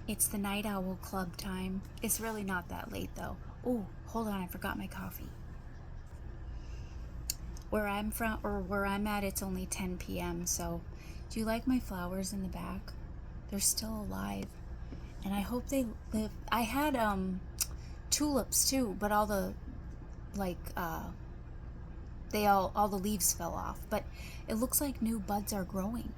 It's the Night Owl Club time. It's really not that late though. Oh, hold on, I forgot my coffee. Where I'm from, or where I'm at, it's only 10 p.m. So, do you like my flowers in the back? They're still alive, and I hope they live. I had tulips too, but all the like they all the leaves fell off. But it looks like new buds are growing.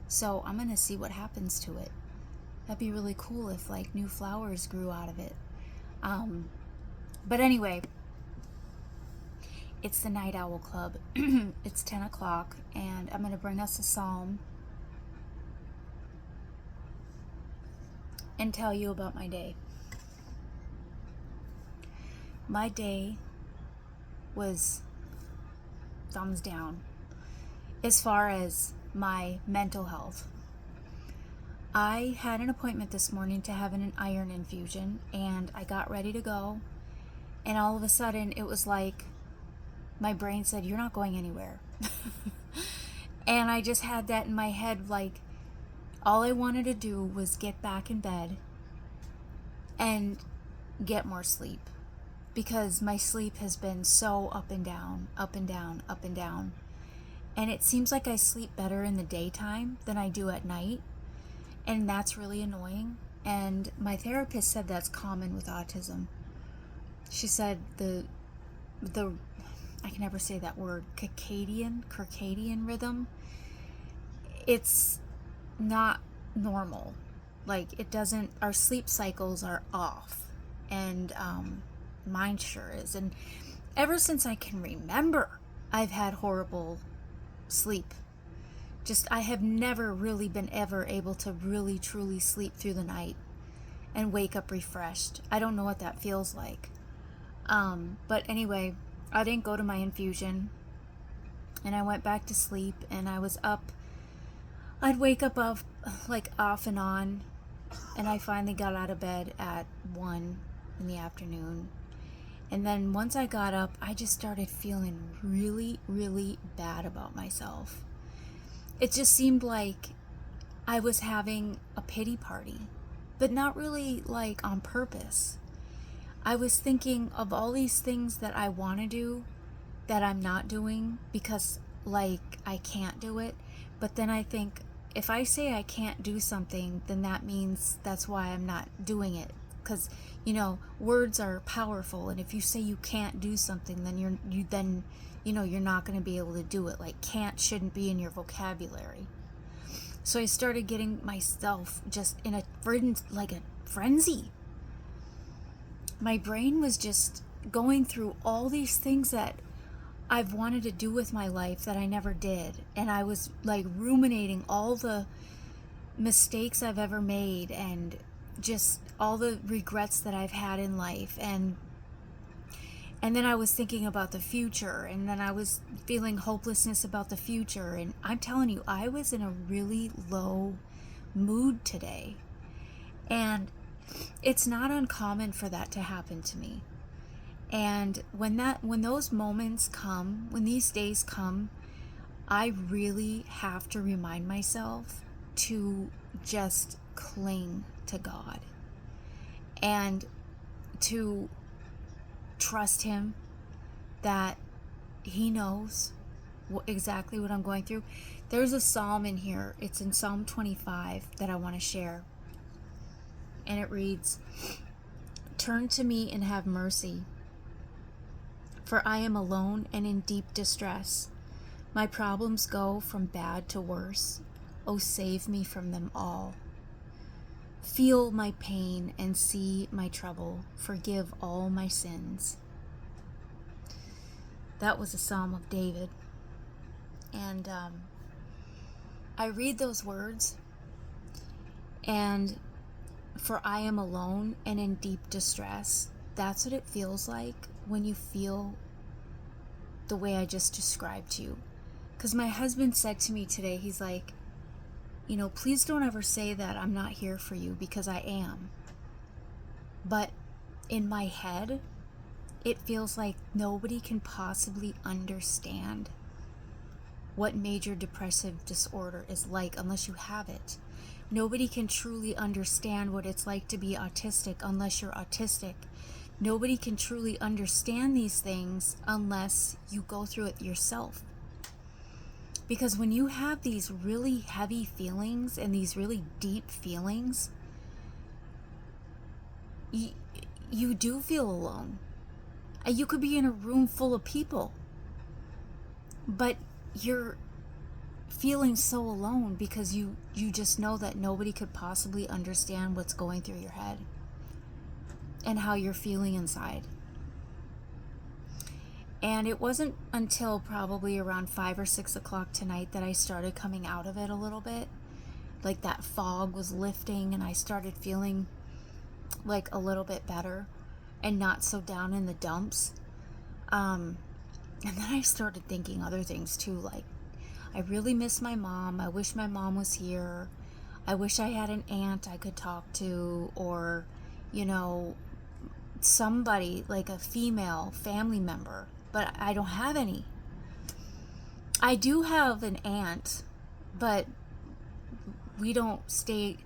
So I'm gonna see what happens to it. That'd be really cool if like new flowers grew out of it. Um, but anyway, it's the Night Owl Club. It's 10 o'clock, and I'm going to bring us a psalm and tell you about my day. My day was thumbs down as far as my mental health. I had an appointment this morning to have an iron infusion, and I got ready to go, and all of a sudden it was like my brain said, "You're not going anywhere." And I just had that in my head, like all I wanted to do was get back in bed and get more sleep, because my sleep has been so up and down, up and down, up and down. And it seems like I sleep better in the daytime than I do at night, and that's really annoying. And my therapist said that's common with autism. She said the I can never say that word, circadian rhythm, it's not normal. Like, it doesn't, our sleep cycles are off, and mine sure is. And ever since I can remember, I've had horrible sleep. Just, I have never really been ever able to really truly sleep through the night and wake up refreshed. I don't know what that feels like. But anyway, I didn't go to my infusion, and I went back to sleep, and I was up. I'd wake up off and on, and I finally got out of bed at 1 in the afternoon. And then once I got up, I just started feeling really, really bad about myself. It just seemed like I was having a pity party, but not really like on purpose. I was thinking of all these things that I want to do that I'm not doing because like I can't do it. But then I think, if I say I can't do something, then that means that's why I'm not doing it. Because, words are powerful, and if you say you can't do something, then you're not going to be able to do it. Like, can't shouldn't be in your vocabulary. So I started getting myself just in a frenzy. My brain was just going through all these things that I've wanted to do with my life that I never did. And I was like ruminating all the mistakes I've ever made, and just all the regrets that I've had in life. And then I was thinking about the future, and then I was feeling hopelessness about the future. And I'm telling you, I was in a really low mood today. And it's not uncommon for that to happen to me. And when those moments come, when these days come, I really have to remind myself to just cling to God and to trust Him, that He knows exactly what I'm going through. There's a psalm in here. It's in Psalm 25 that I want to share. And it reads, "Turn to me and have mercy, for I am alone and in deep distress. My problems go from bad to worse. Oh, save me from them all. Feel my pain and see my trouble. Forgive all my sins." That was a Psalm of David. And I read those words, and for I am alone and in deep distress. That's what it feels like when you feel the way I just described to you. Because my husband said to me today, he's like, please don't ever say that I'm not here for you, because I am. But in my head, it feels like nobody can possibly understand what major depressive disorder is like unless you have it. Nobody can truly understand what it's like to be autistic unless you're autistic. Nobody can truly understand these things unless you go through it yourself. Because when you have these really heavy feelings and these really deep feelings, you do feel alone. You could be in a room full of people, but you're feeling so alone because you just know that nobody could possibly understand what's going through your head and how you're feeling inside. And it wasn't until probably around 5 or 6 o'clock tonight that I started coming out of it a little bit. Like that fog was lifting and I started feeling like a little bit better and not so down in the dumps. And then I started thinking other things too, like, I really miss my mom. I wish my mom was here. I wish I had an aunt I could talk to, or, you know, somebody like a female family member, but I don't have any. I do have an aunt, but we don't stay.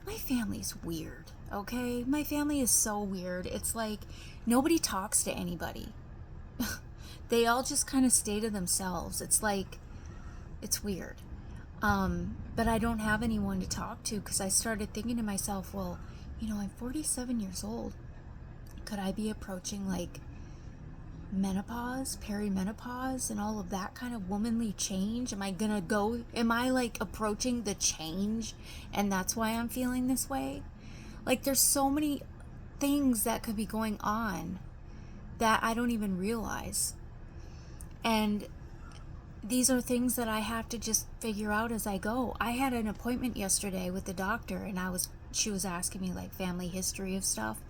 My family's weird, okay? My family is so weird. It's like nobody talks to anybody. They all just kind of stay to themselves. It's like, it's weird. But I don't have anyone to talk to because I started thinking to myself, well, you know, I'm 47 years old. Could I be approaching like menopause, perimenopause, and all of that kind of womanly change? Am I like approaching the change and that's why I'm feeling this way? Like there's so many things that could be going on that I don't even realize. And these are things that I have to just figure out as I go. I had an appointment yesterday with the doctor and she was asking me like family history of stuff.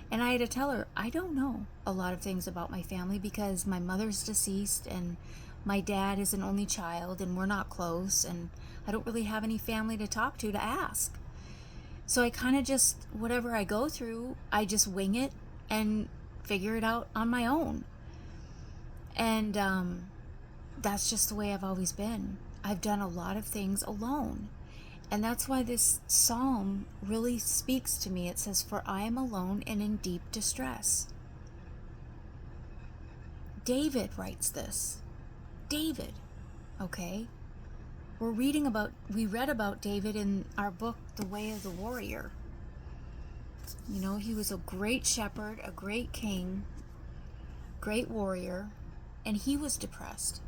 And I had to tell her, I don't know a lot of things about my family because my mother's deceased and my dad is an only child and we're not close and I don't really have any family to talk to ask. So I kind of just, whatever I go through, I just wing it and figure it out on my own. And that's just the way I've always been. I've done a lot of things alone. And that's why this psalm really speaks to me. It says, "For I am alone and in deep distress." David writes this. David, okay? We read about David in our book, The Way of the Warrior. You know, he was a great shepherd, a great king, great warrior, and he was depressed.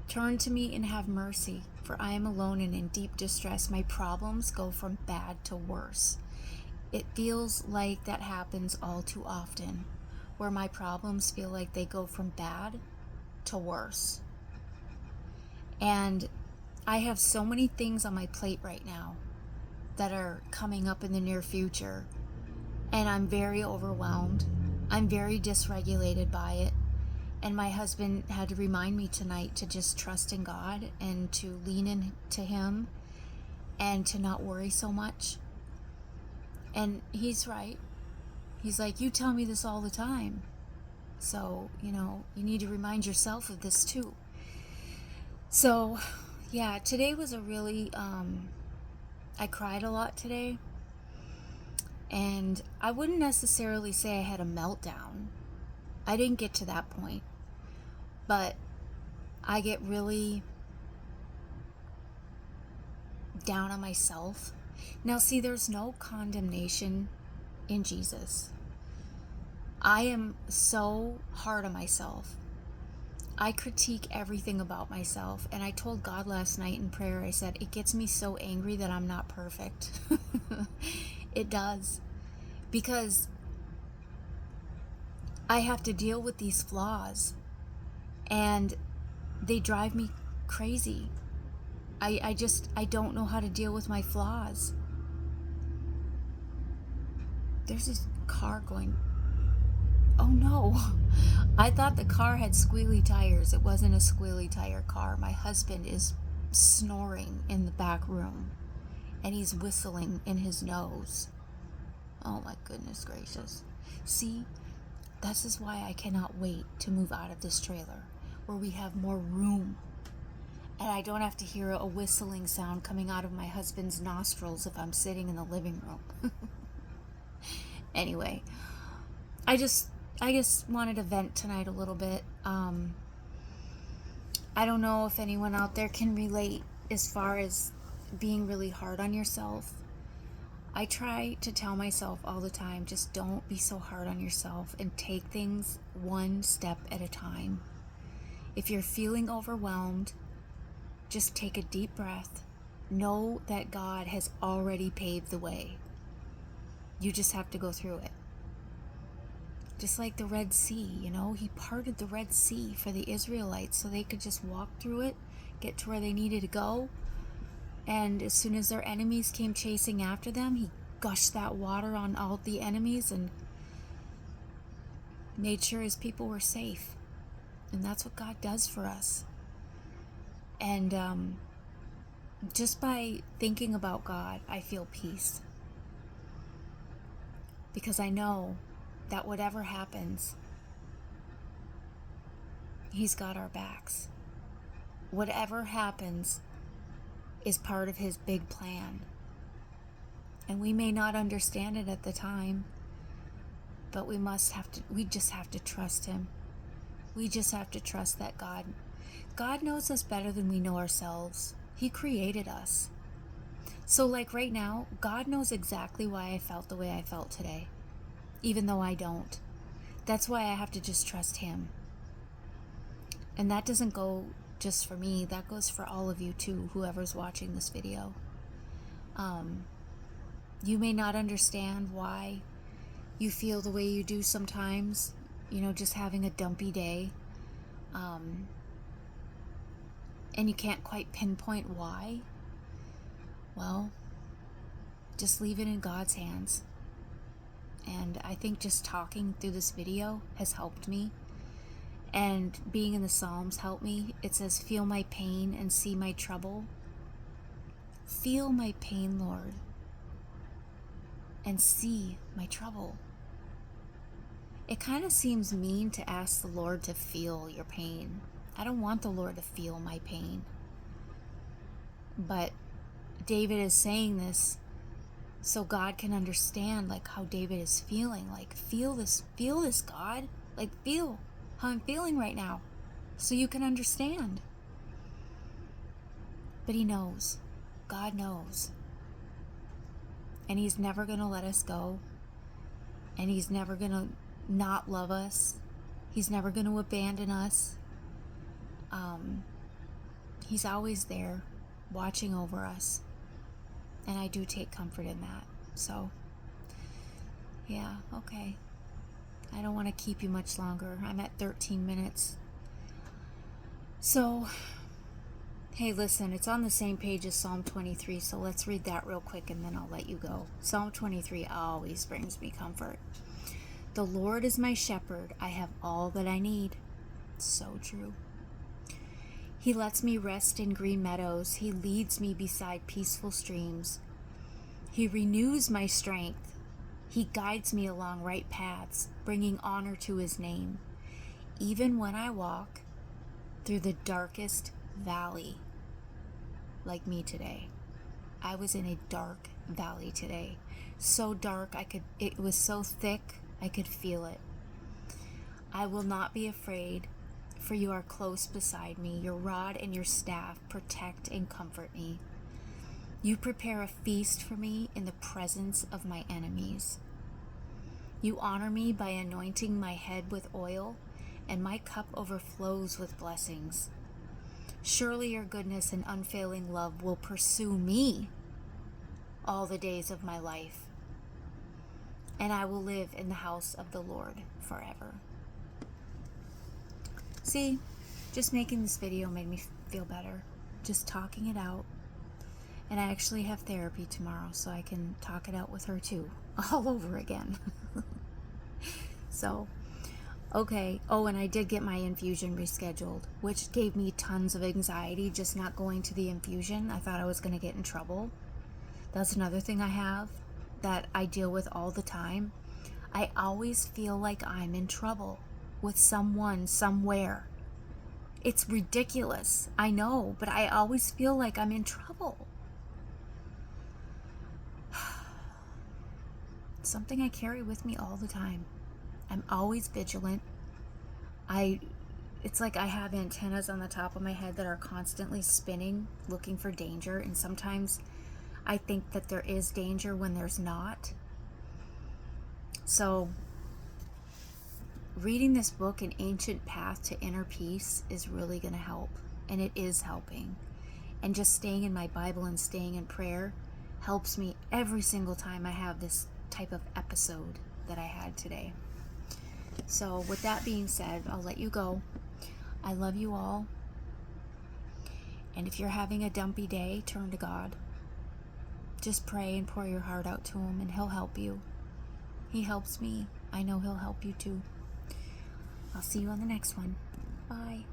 Turn to me and have mercy, for I am alone and in deep distress. My problems go from bad to worse. It feels like that happens all too often, where my problems feel like they go from bad to worse. And I have so many things on my plate right now that are coming up in the near future, and I'm very overwhelmed. I'm very dysregulated by it. And my husband had to remind me tonight to just trust in God and to lean into Him and to not worry so much. And he's right. He's like, you tell me this all the time. So, you know, you need to remind yourself of this too. So, yeah, today was a really, I cried a lot today. And I wouldn't necessarily say I had a meltdown. I didn't get to that point. But I get really down on myself. Now, see, there's no condemnation in Jesus. I am so hard on myself. I critique everything about myself. And I told God last night in prayer, I said, it gets me so angry that I'm not perfect. It does. Because I have to deal with these flaws. And they drive me crazy. I don't know how to deal with my flaws. There's this car going. Oh no. I thought the car had squealy tires. It wasn't a squealy tire car. My husband is snoring in the back room. And he's whistling in his nose. Oh my goodness gracious. See, this is why I cannot wait to move out of this trailer, where we have more room. And I don't have to hear a whistling sound coming out of my husband's nostrils if I'm sitting in the living room. Anyway, I just wanted to vent tonight a little bit. I don't know if anyone out there can relate as far as being really hard on yourself. I try to tell myself all the time, just don't be so hard on yourself and take things one step at a time. If you're feeling overwhelmed, just take a deep breath. Know that God has already paved the way. You just have to go through it. Just like the Red Sea, He parted the Red Sea for the Israelites so they could just walk through it, get to where they needed to go. And as soon as their enemies came chasing after them, He gushed that water on all the enemies and made sure His people were safe. And that's what God does for us. And just by thinking about God, I feel peace. Because I know that whatever happens, He's got our backs. Whatever happens is part of His big plan. And we may not understand it at the time, but we just have to trust Him. We just have to trust that God knows us better than we know ourselves. He created us. So like right now, God knows exactly why I felt the way I felt today, even though I don't. That's why I have to just trust Him. And that doesn't go just for me, that goes for all of you too, whoever's watching this video. You may not understand why you feel the way you do sometimes, just having a dumpy day. And you can't quite pinpoint why. Well, just leave it in God's hands. And I think just talking through this video has helped me. And being in the Psalms helped me. It says, feel my pain and see my trouble. Feel my pain, Lord, and see my trouble. It kind of seems mean to ask the Lord to feel your pain. I don't want the Lord to feel my pain. But David is saying this so God can understand like how David is feeling. Like, feel this, God. Like, feel how I'm feeling right now so you can understand. But He knows. God knows. And He's never going to let us go. And He's never going to not love us. He's never going to abandon us. He's always there watching over us. And I do take comfort in that. So, yeah, okay. I don't want to keep you much longer. I'm at 13 minutes. So, hey, listen, it's on the same page as Psalm 23, so let's read that real quick and then I'll let you go. Psalm 23 always brings me comfort. The Lord is my shepherd. I have all that I need. So true. He lets me rest in green meadows. He leads me beside peaceful streams. He renews my strength. He guides me along right paths, bringing honor to His name. Even when I walk through the darkest valley, like me today. I was in a dark valley today. So dark, it was so thick, I could feel it. I will not be afraid, for you are close beside me. Your rod and your staff protect and comfort me. You prepare a feast for me in the presence of my enemies. You honor me by anointing my head with oil, and my cup overflows with blessings. Surely your goodness and unfailing love will pursue me all the days of my life, and I will live in the house of the Lord forever. See, just making this video made me feel better. Just talking it out. And I actually have therapy tomorrow, so I can talk it out with her too, all over again. So, okay. Oh, and I did get my infusion rescheduled, which gave me tons of anxiety just not going to the infusion. I thought I was going to get in trouble. That's another thing I have that I deal with all the time. I always feel like I'm in trouble with someone, somewhere. It's ridiculous, I know, but I always feel like I'm in trouble. Something I carry with me all the time. I'm always vigilant. It's like I have antennas on the top of my head that are constantly spinning, looking for danger, and sometimes I think that there is danger when there's not. So, reading this book, An Ancient Path to Inner Peace, is really going to help, and it is helping. And just staying in my Bible and staying in prayer helps me every single time I have this type of episode that I had today. So, with that being said, I'll let you go. I love you all. And if you're having a dumpy day, turn to God. Just pray and pour your heart out to Him, and He'll help you. He helps me. I know He'll help you too. I'll see you on the next one. Bye.